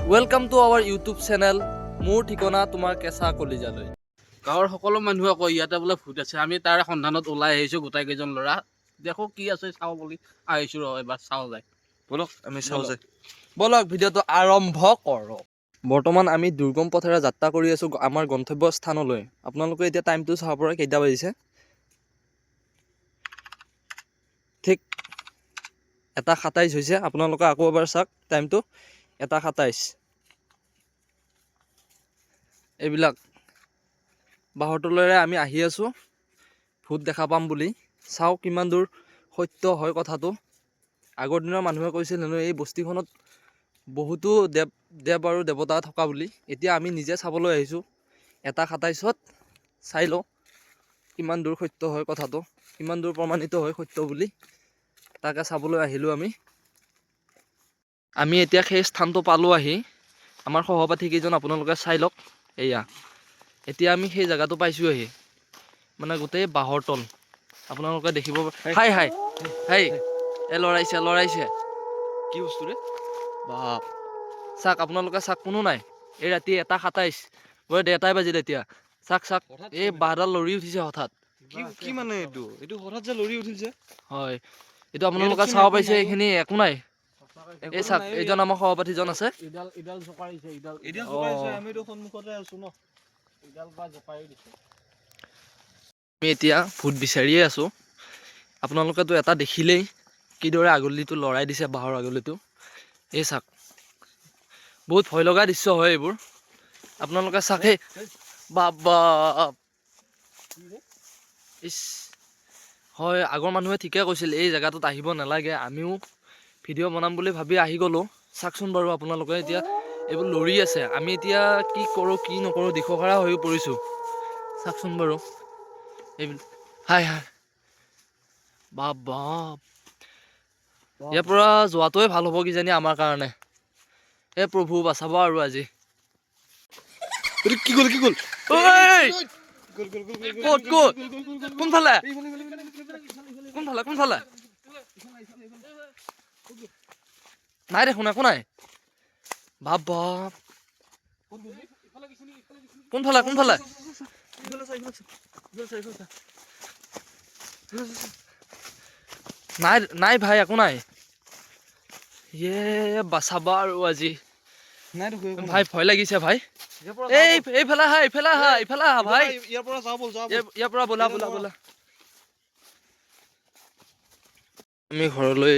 Welcome to our YouTube channel. মোৰ ঠিকনা তোমাৰ কেঁচা কলিজালৈ। গাঁৱৰ সকলো মানুহে কয় ইয়াতে বোলে ভূত আছে। আমি তাৰে সন্ধানত ওলাই আহিছোঁ গোটেই কেইজন ল'ৰা। দেখো কি আছে চাওঁ বুলি আহিছোঁ ৰ এবাৰ চাওঁ যায়। বলক আমি চাওঁ যায়। বলক ভিডিঅ'টো আৰম্ভ কৰক। বৰ্তমান আমি দুৰ্গম পথেৰে যাত্ৰা কৰি আছোঁ আমাৰ গন্তব্য স্থানলৈ। আপোনালোকে এতিয়া টাইমটো চাব পৰা কেইটা বাজিছে? ঠিক 1:27 হৈছে। আপোনালোকে আকৌ এবাৰ চাওক টাইমটো 1:27। এইবিলাক বাঁহৰ তলেৰে আমি আহি আছোঁ ভূত দেখা পাম বুলি। চাওঁ কিমান দূৰ সত্য হয় কথাটো। আগৰ দিনৰ মানুহে কৈছিল হেনো এই বস্তিখনত বহুতো দেৱ আৰু দেৱতা থকা বুলি। এতিয়া আমি নিজে চাবলৈ আহিছোঁ 1:27ত। চাই লওঁ কিমান দূৰ সত্য হয় কথাটো, কিমান দূৰ প্ৰমাণিত হয় সত্য বুলি। তাকে চাবলৈ আহিলোঁ আমি এতিয়া সেই স্থানটো পালোঁ আহি। আমাৰ সহপাঠী কেইজন আপোনালোকে চাই লওক। এয়া এতিয়া আমি সেই জেগাটো পাইছোঁ আহি, মানে গোটেই বাঁহৰ তল আপোনালোকে দেখিব। হাই হাই হাই এ লৰাইছে কি বস্তু ৰে বাপ। চাওক আপোনালোকে চাওক, কোনো নাই। এই ৰাতি 1:27 বৰ 1:00টাই বাজিল এতিয়া। চাওক এই বাঁহডাল লৰি উঠিছে হঠাৎ। কি মানে এইটো হঠাৎ যে লৰি উঠিছে। হয়, এইটো আপোনালোকে চাব পাইছে। এইখিনি একো নাই। এই চাওক এইজন আমাৰ সহপাঠীজন আছে। ইডাল জোকাৰিছে ইডাল আমিতো সন্মুখতে আছো ন। ইডাল বা জোকাৰি দিছে। আমি এতিয়া ভূত বিচাৰিয়ে আছোঁ। আপোনালোকেতো এটা দেখিলেই কিদৰে আগলিটো লৰাই দিছে বাঁহৰ আগলিটো। এই চাওক বহুত ভয় লগা দৃশ্য হয় এইবোৰ। আপোনালোকে চাকে বাবা। ইছ হয়, আগৰ মানুহে ঠিকে কৈছিল এই জেগাটোত আহিব নালাগে। আমিও ভিডিঅ' বনাম বুলি ভাবি আহি গ'লোঁ। চাওকচোন বাৰু আপোনালোকে এতিয়া এইবোৰ লৰি আছে। আমি এতিয়া কি কৰোঁ কি নকৰোঁ দিশহাৰা হৈ পৰিছোঁ। চাওকচোন বাৰু এইবিলাক। হাই বাপ ইয়াৰ পৰা যোৱাটোৱে ভাল হ'ব কিজানি আমাৰ কাৰণে। হে প্ৰভু বাচাব আৰু আজি। কি গ'ল ঐ ক'ত কোনফালে নাই দেখোন, একো নাই। বাপ কোনফালে নাই ভাই, একো নাই। ইয়ে বাচাবা আৰু আজি ভাই। ভয় লাগিছে ভাই। এইফালে আহা ভাই। ইয়াৰ পৰা ব'লা। আমি ঘৰলৈ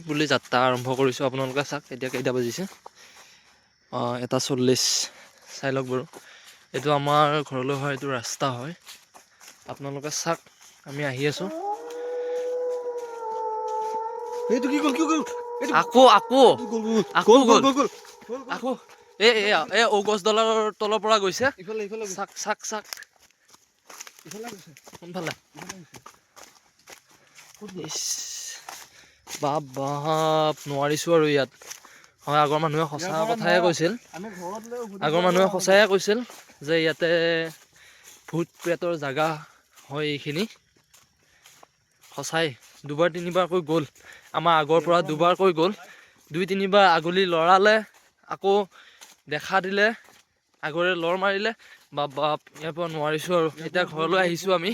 বুলি যাত্ৰা আৰম্ভ কৰিছোঁ। আপোনালোকে চাওক এতিয়া কেইটা বাজিছে। 1:40। চাই লওক বাৰু। এইটো আমাৰ ঘৰলৈ হয়, এইটো ৰাস্তা হয়। আপোনালোকে চাওক আমি আহি আছোঁ। এইটো কি গ'ল আকৌ এই গছডালৰ তলৰ পৰা গৈছে। ইফালে চাক কোনফালে। বাপ নোৱাৰিছোঁ আৰু ইয়াত। হয়, আগৰ মানুহে সঁচা কথাই কৈছিল। যে ইয়াতে ভূত প্ৰেতৰ জাগা হয় এইখিনি। সঁচাই 2-3বাৰকৈ গ'ল। আমাৰ আগৰ পৰা 2বাৰকৈ গ'ল। 2-3বাৰ আগলি লৰালে, আকৌ দেখা দিলে, আগৰে লৰ মাৰিলে। বাপ ইয়াৰ পৰা নোৱাৰিছোঁ আৰু। এতিয়া ঘৰলৈ আহিছোঁ আমি।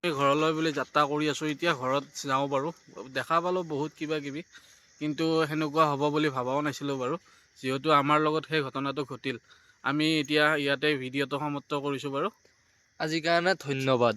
ঘৰলৈ বুলি যাত্ৰা কৰি আছোঁ। এতিয়া ঘৰত যাওঁ বাৰু। দেখা পালোঁ বহুত কিবা কিবি, কিন্তু সেনেকুৱা হ'ব বুলি ভবাও নাছিলোঁ বাৰু। যিহেতু আমাৰ লগত সেই ঘটনাটো ঘটিল। আমি এতিয়া ইয়াতে ভিডিঅ'টো সমাপ্ত কৰিছোঁ বাৰু। আজিৰ কাৰণে ধন্যবাদ।